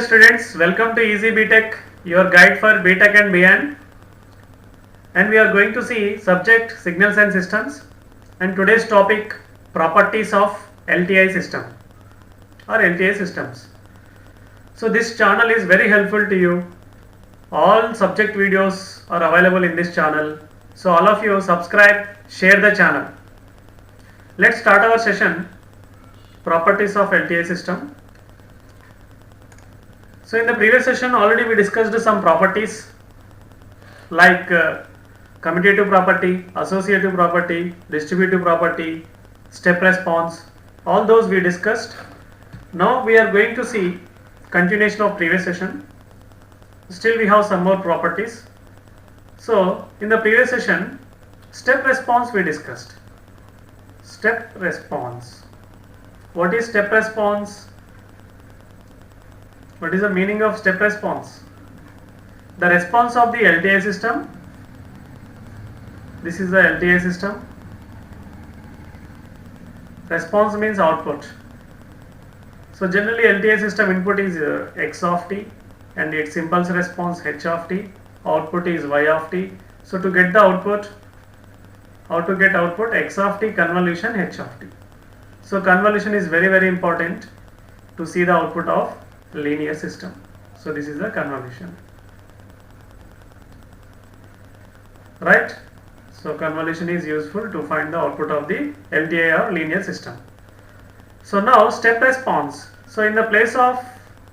dear students, welcome to Easy BTech, your guide for BTech and beyond. And we are going to see subject signals and systems. And today's topic properties of LTI system or LTI systems. So this channel is very helpful to you. All subject videos are available in this channel. So all of you subscribe, share the channel. Let's start our session. Properties of LTI system. So in the previous session already we discussed some properties like commutative property, associative property, distributive property, step response. All those we discussed. Now we are going to see continuation of previous session. Still we have some more properties. So in the previous session step response we discussed. Step response. What is step response? What is the meaning of step response? The response of the LTI system. This is the LTI system. Response means output. So generally LTI system input is x of t and its impulse response h of t. Output is y of t. So to get the output, how to get output? X of t convolution h of t. So convolution is very important to see the output of linear system. So this is the convolution, right? So convolution is useful to find the output of the LTI or linear system. So now step response. So in the place of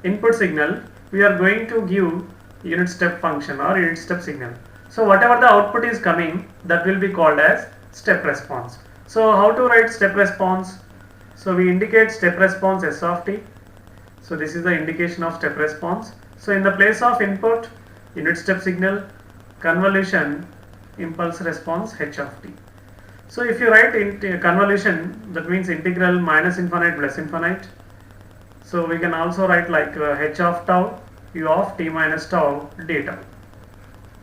input signal we are going to give unit step function or unit step signal. So whatever the output is coming, that will be called as step response. So how to write step response? So we indicate step response s of t. So this is the indication of step response. So in the place of input, unit step signal, convolution, impulse response h of t. So if you write convolution, that means integral minus infinite plus infinite. So we can also write like h of tau, u of t minus tau d tau.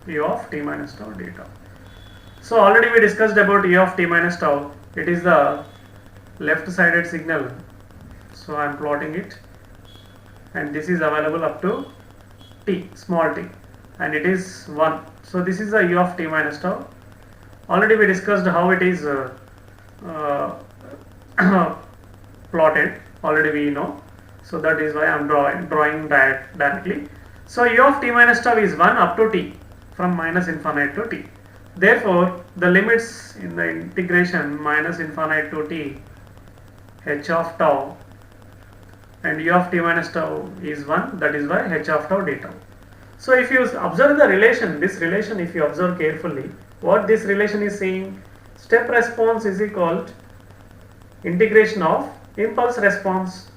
U of t minus tau d tau. So already we discussed about u of t minus tau. It is the left sided signal. So I am plotting it. And this is available up to t, small t, and it is 1. So this is the u of t minus tau. Already we discussed how it is plotted. Already we know. So that is why I am drawing directly. So u of t minus tau is 1 up to t, from minus infinite to t. Therefore the limits in the integration minus infinite to t h of tau and u of t minus tau is 1, that is why h of tau d tau. So if you observe the relation, this relation, if you observe carefully, what this relation is saying, step response is equal to integration of impulse response,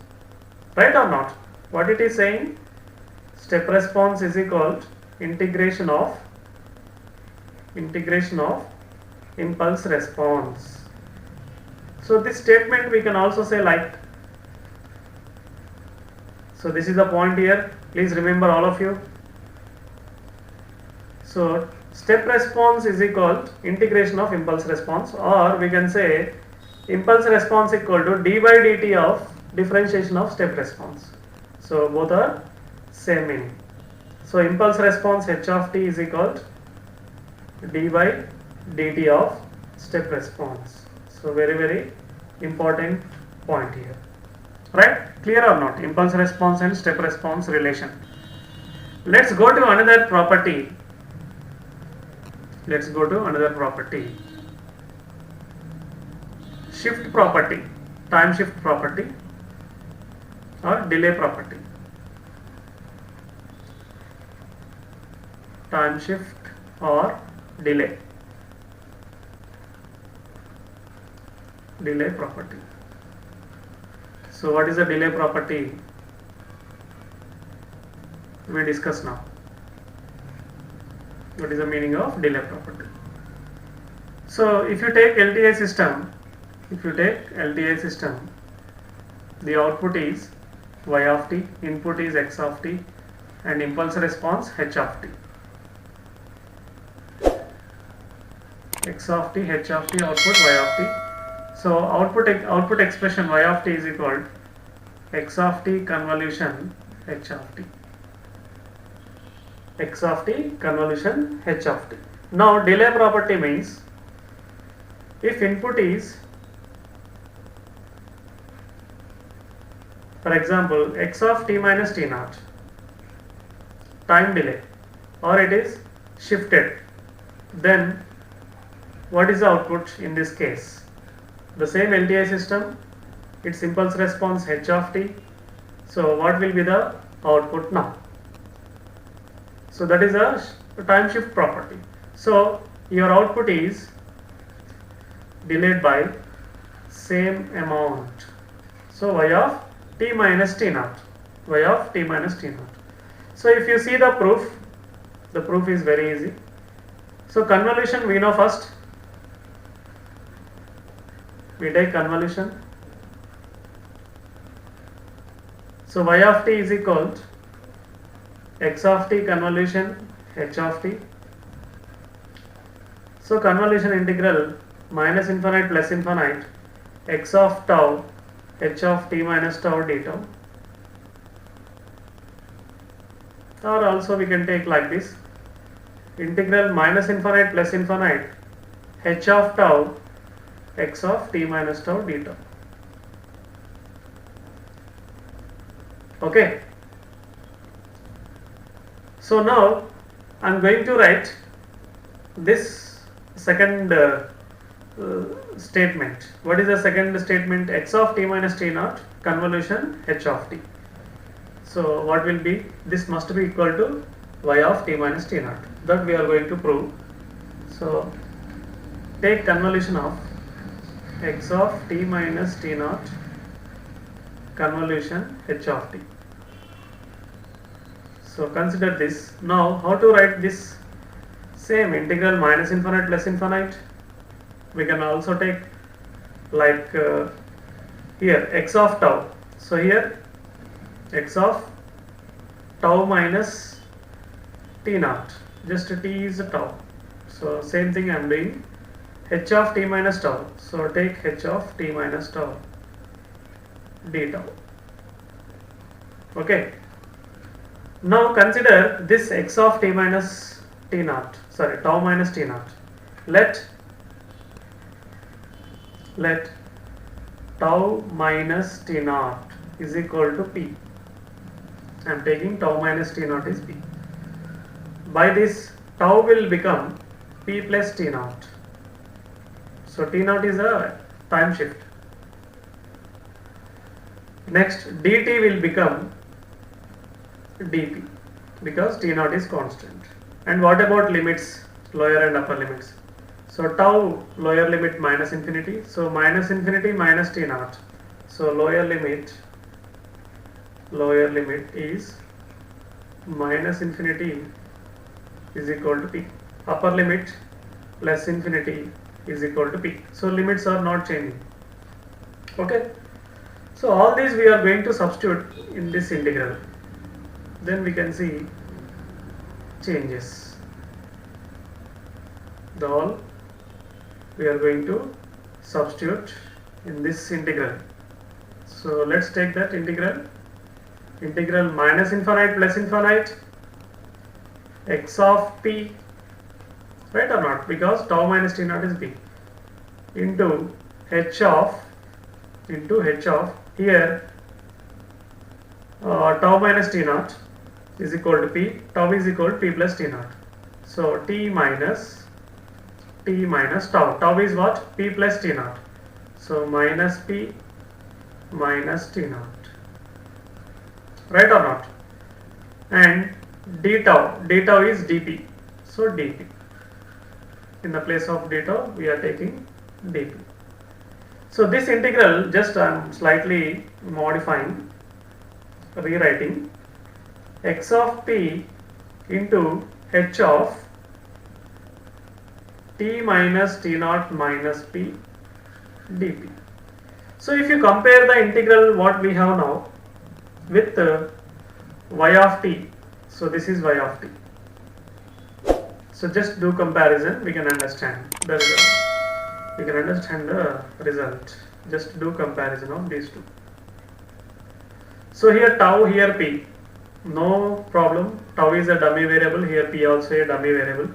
right or not? What it is saying, step response is equal to integration of impulse response. So this statement we can also say like, so this is the point here, please remember all of you. So step response is equal to integration of impulse response, or we can say impulse response equal to d by dt of differentiation of step response. So both are same meaning. So impulse response h of t is equal to d by dt of step response. So very important point here. Right? Clear or not? Impulse response and step response relation. Let's go to another property. Shift property, time shift property or delay property. Time shift or delay property. So what is the delay property? We discuss now. What is the meaning of delay property? So if you take LTI system, the output is y of t, input is x of t, and impulse response h of t. X of t, h of t, output y of t. So output expression y of t is equal to x of t convolution h of t. X of t convolution h of t. Now delay property means if input is, for example, x of t minus t naught, time delay, or it is shifted, then what is the output in this case? The same LTI system, its impulse response h of t. So what will be the output now? So that is a time shift property. So your output is delayed by same amount. So y of t minus t naught, y of t minus t naught. So if you see the proof is very easy. So convolution we know first. We take convolution. So y of t is equal to x of t convolution h of t. So convolution integral minus infinite plus infinite x of tau h of t minus tau d tau. Or also we can take like this, integral minus infinite plus infinite h of tau x of t minus tau d tau. Okay. So now I am going to write this second statement. What is the second statement? X of t minus t naught convolution h of t. So what will be? This must be equal to y of t minus t naught. That we are going to prove. So take convolution of x of t minus t naught convolution h of t. So consider this. Now how to write this? Same integral minus infinite plus infinite. We can also take like here x of tau. So here x of tau minus t naught. Just t is tau. So same thing I am doing. H of t minus tau. So take h of t minus tau d tau. Okay. Now consider this x of t minus t naught, sorry, tau minus t naught. Let tau minus t naught is equal to p. I am taking tau minus t naught is p. By this tau will become p plus t naught. So t naught is a time shift. Next dt will become dp because t naught is constant. And what about limits, lower and upper limits? So tau lower limit minus infinity, so minus infinity minus t naught. So lower limit is minus infinity is equal to p, upper limit plus infinity is equal to p. So limits are not changing. Okay, so all these we are going to substitute in this integral. Then we can see changes. The all we are going to substitute in this integral. So let's take that integral. Integral minus infinite plus infinite x of p, right or not? Because tau minus t naught is p, into h of here tau minus t naught is equal to p, tau is equal to p plus t naught. So t minus tau, tau is what? P plus t naught. So minus p minus t naught, right or not? And d tau is dp, so dp. In the place of d tau we are taking dp. So this integral just I am slightly modifying, rewriting x of t into h of t minus t naught minus p dp. So if you compare the integral what we have now with y of t, so this is y of t. So just do comparison, we can understand the result. We can understand the result. Just do comparison of these two. So here tau, here p. no problem. Tau is a dummy variable, here p also a dummy variable.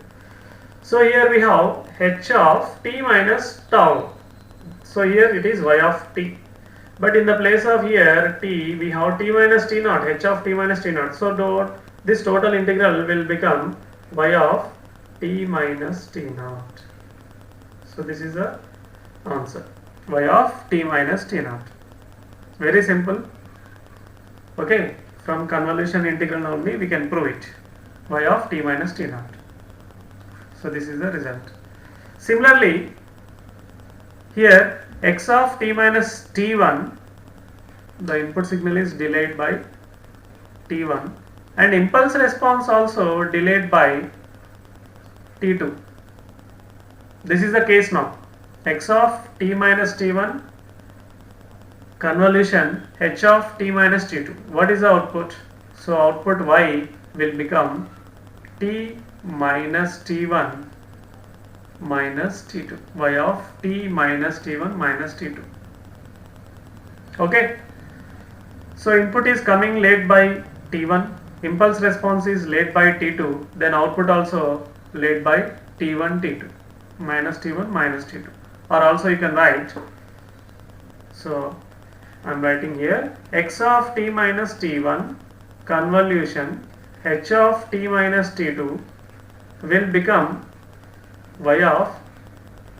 So here we have h of t minus tau. So here it is y of t. But in the place of here t, we have t minus t naught, h of t minus t naught. So this total integral will become y of t minus t naught. So this is the answer, y of t minus t naught. Very simple. Okay, from convolution integral only we can prove it, y of t minus t naught. So this is the result. Similarly, here x of t minus t1, the input signal is delayed by t1 and impulse response also delayed by t2. This is the case now. X of t minus t1 convolution h of t minus t2. What is the output? So output y will become t minus t1 minus t2, y of t minus t1 minus t2. Okay, so input is coming late by t1, impulse response is late by t2, then output also late by t1 t2 minus t1 minus t2, or also you can write, so I am writing here x of t minus t1 convolution h of t minus t2 will become y of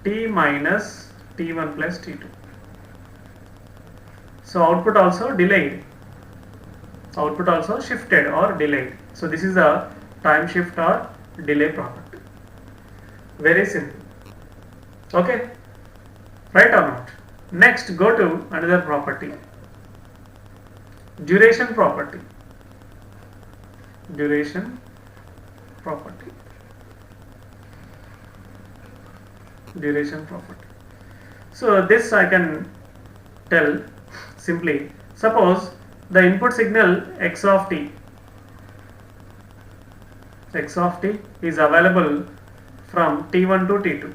t minus t1 plus t2. So output also delayed, output also shifted or delayed. So this is a time shift or delay property. Very simple. Okay, right or not? Next, go to another property, duration property. Duration property. Duration property. So this I can tell simply. Suppose the input signal x of t is available from t1 to t2.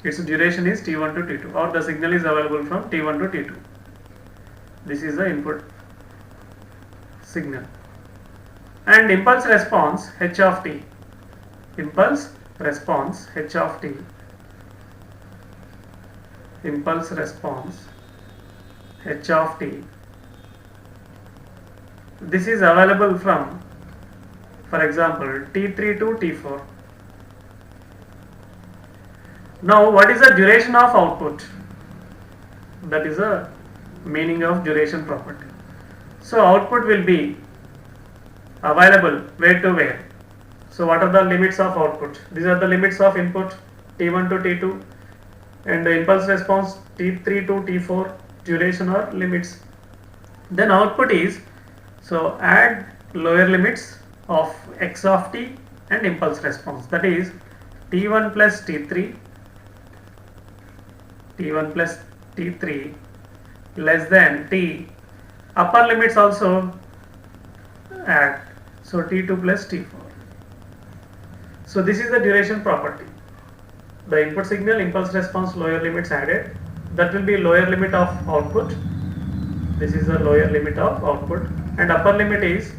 Its duration is t1 to t2, or the signal is available from t1 to t2. This is the input signal. And impulse response h of t. Impulse response h of t. Impulse response h of t. This is available from, for example, t3 to t4. Now what is the duration of output? That is the meaning of duration property. So output will be available where to where. So what are the limits of output? These are the limits of input t1 to t2 and the impulse response t3 to t4, duration or limits. Then output is, so add lower limits of x of t and impulse response, that is t1 plus t3 plus t3 less than t, upper limits also add, so t2 plus t4. So this is the duration property. The input signal, impulse response, lower limits added, that will be lower limit of output. This is the lower limit of output, and upper limit is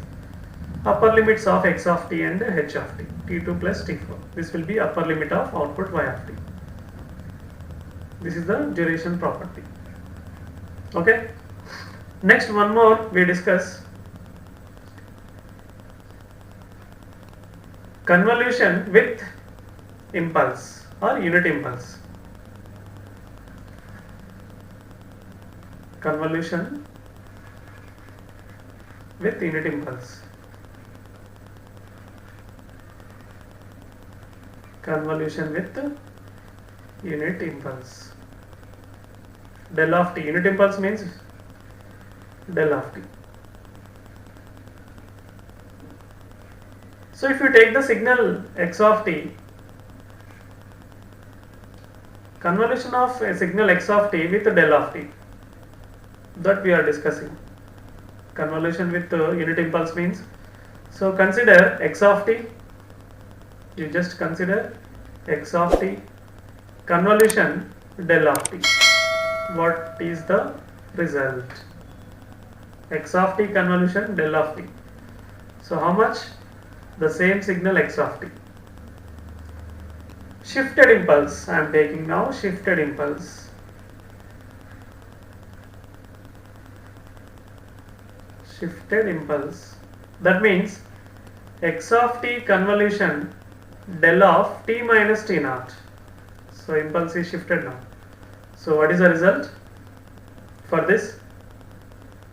upper limits of x of t and h of t, t2 plus t4. This will be upper limit of output y of t. This is the duration property. Okay. Next, one more we discuss, convolution with impulse or unit impulse. Convolution with unit impulse. Convolution with unit impulse. Del of t. Unit impulse means del of t. So if you take the signal x of t, convolution of a signal x of t with del of t, that we are discussing. Convolution with unit impulse means, so consider x of t, you just consider x of t, convolution del of t. What is the result? X of t convolution del of t. So how much? The same signal x of t. Shifted impulse, I am taking now shifted impulse. Shifted impulse. That means x of t convolution del of t minus t naught. So impulse is shifted now. So what is the result for this?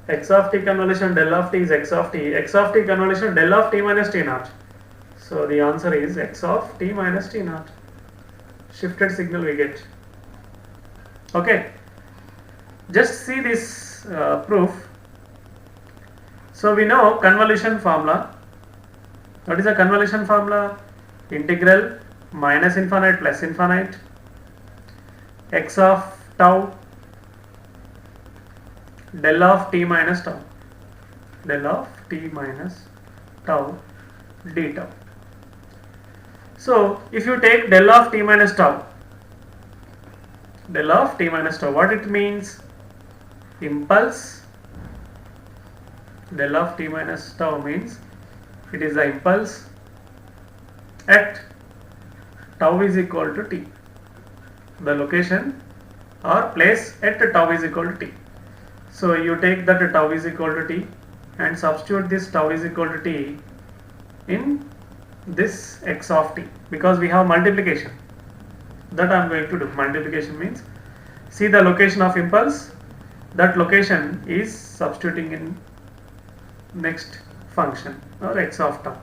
X of t convolution del of t is x of t. X of t convolution del of t minus t naught. So the answer is x of t minus t naught. Shifted signal we get. Okay. Just see this proof. So we know convolution formula. What is the convolution formula? Integral minus infinite plus infinite x of tau del of t minus tau, del of t minus tau d tau. So if you take del of t minus tau, del of t minus tau, what it means? Impulse. Del of t minus tau means it is the impulse at tau is equal to t, the location or place at tau is equal to t. So you take that tau is equal to t and substitute this tau is equal to t in this x of t, because we have multiplication. That I am going to do. Multiplication means see the location of impulse, that location is substituting in next function or x of tau.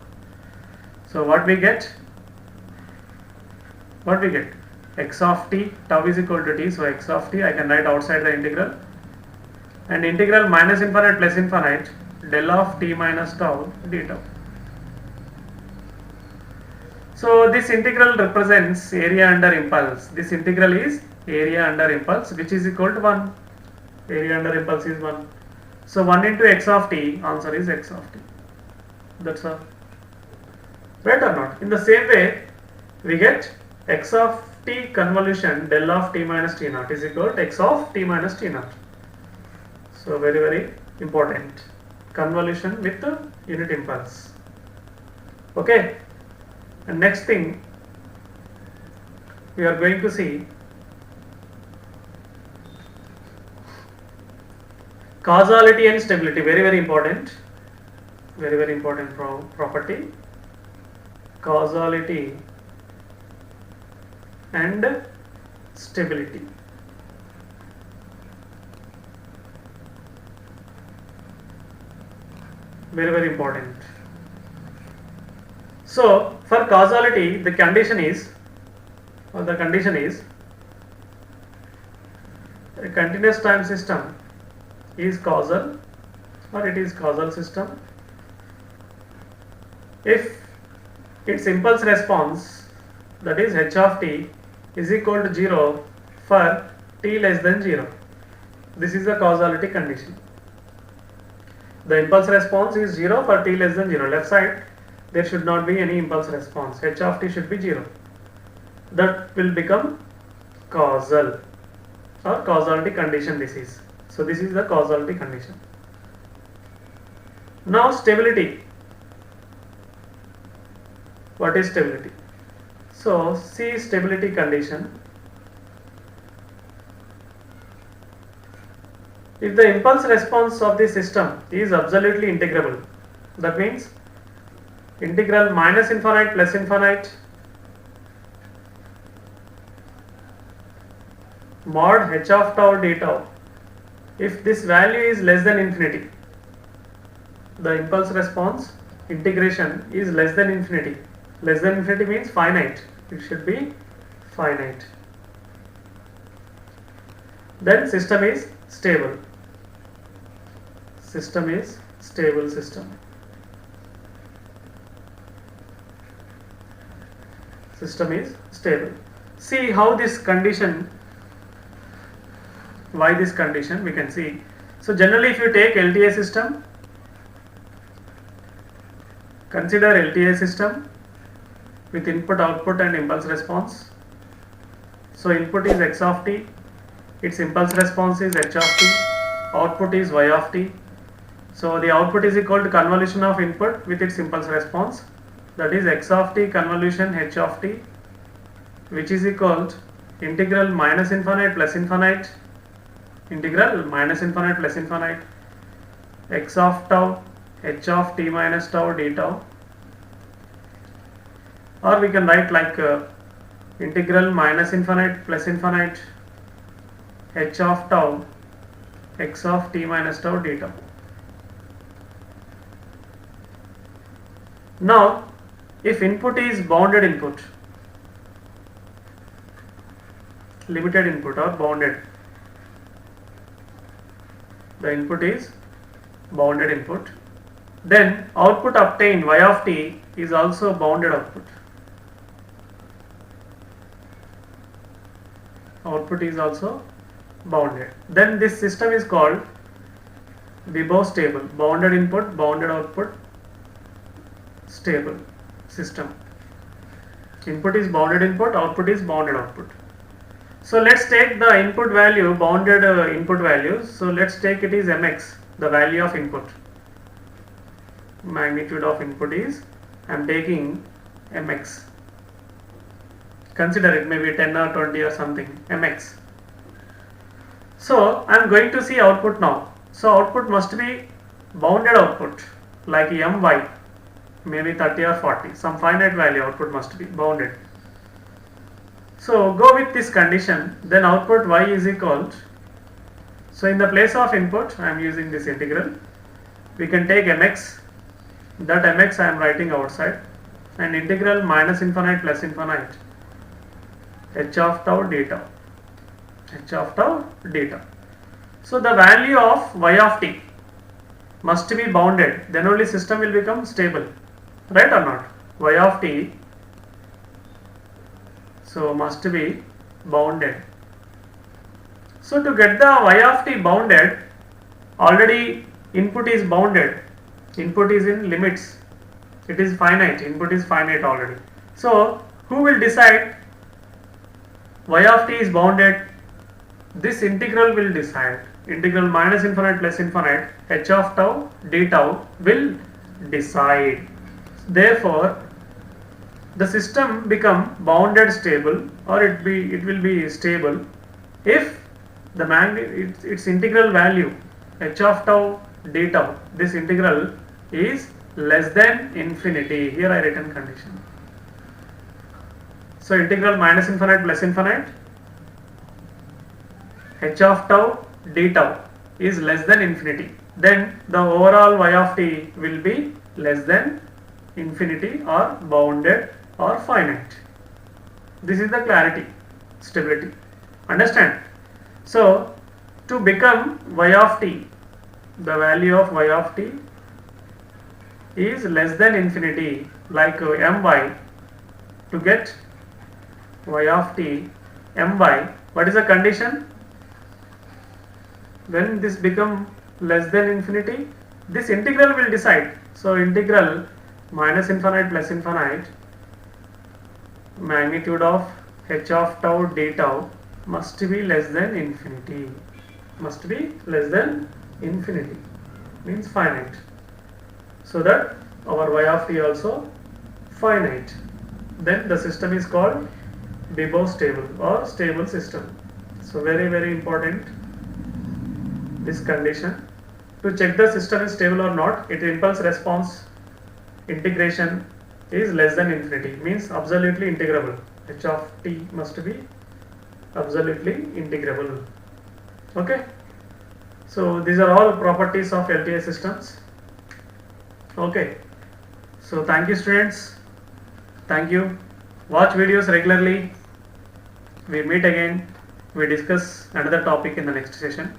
So what we get? What we get? X of t, tau is equal to t, so x of t I can write outside the integral, and integral minus infinite plus infinite del of t minus tau d tau. So this integral represents area under impulse. This integral is area under impulse, which is equal to 1. Area under impulse is 1. So 1 into x of t, answer is x of t. That's all. Right or not? In the same way, we get x of t convolution del of t minus t naught is equal to x of t minus t naught. So very, very important. Convolution with the unit impulse. Okay. And next thing we are going to see causality and stability. Very, very important. Very, very important property. Causality and stability. Very, very important. So for causality, the condition is a continuous time system is causal, or it is causal system if its impulse response, that is h of t, is equal to 0 for t less than 0. This is the causality condition. The impulse response is 0 for t less than 0. Left side, there should not be any impulse response. H of t should be 0. That will become causal or causality condition this is. So this is the causality condition. Now stability. What is stability? So see stability condition. If the impulse response of the system is absolutely integrable, that means integral minus infinite plus infinite mod h of tau d tau, if this value is less than infinity, the impulse response integration is less than infinity. Less than infinity means finite. It should be finite. Then system is stable. System is stable system. System is stable. See how this condition, why this condition we can see. So generally if you take LTI system, consider LTI system with input, output and impulse response. So input is x of t, its impulse response is h of t, output is y of t. So the output is equal to convolution of input with its impulse response, that is x of t convolution h of t, which is equal to integral minus infinite plus infinite, integral minus infinite plus infinite, x of tau h of t minus tau d tau, or we can write like integral minus infinite plus infinite h of tau x of t minus tau d tau. Now if input is bounded input, limited input or bounded, the input is bounded input, then output obtained y of t is also bounded output. Output is also bounded. Then this system is called Bibot stable, bounded input, bounded output, stable system. Input is bounded input, output is bounded output. So let's take the input value, bounded input value. So let's take it is mx, the value of input. Magnitude of input is, I am taking mx. Consider it maybe 10 or 20 or something, mx. So I am going to see output now. So output must be bounded output like my, maybe 30 or 40, some finite value output must be bounded. So go with this condition, then output y is equal to, so in the place of input I am using this integral, we can take mx, that mx I am writing outside, and integral minus infinite plus infinite h of tau d tau, h of tau d tau. So the value of y of t must be bounded, then only system will become stable, right or not? Y of t, so must be bounded. So to get the y of t bounded, already input is bounded, input is in limits, it is finite, input is finite already. So who will decide y of t is bounded? This integral will decide. Integral minus infinite plus infinite h of tau d tau will decide. Therefore the system become bounded stable, or it will be stable if the its integral value h of tau d tau, this integral is less than infinity. Here I written condition. So integral minus infinite plus infinite h of tau d tau is less than infinity, then the overall y of t will be less than infinity or bounded or finite. This is the clarity, stability. Understand? So to become y of t, the value of y of t is less than infinity, like my, to get y of t my, what is the condition? When this become less than infinity, this integral will decide. So integral minus infinite plus infinite magnitude of h of tau d tau must be less than infinity, must be less than infinity, means finite, so that our y of t also finite. Then the system is called Bibot stable or stable system. So very important this condition. To check the system is stable or not, its impulse response integration is less than infinity, means absolutely integrable. H of t must be absolutely integrable. Okay, so these are all properties of LTI systems. Okay, so thank you students, thank you. Watch videos regularly. We meet again, we discuss another topic in the next session.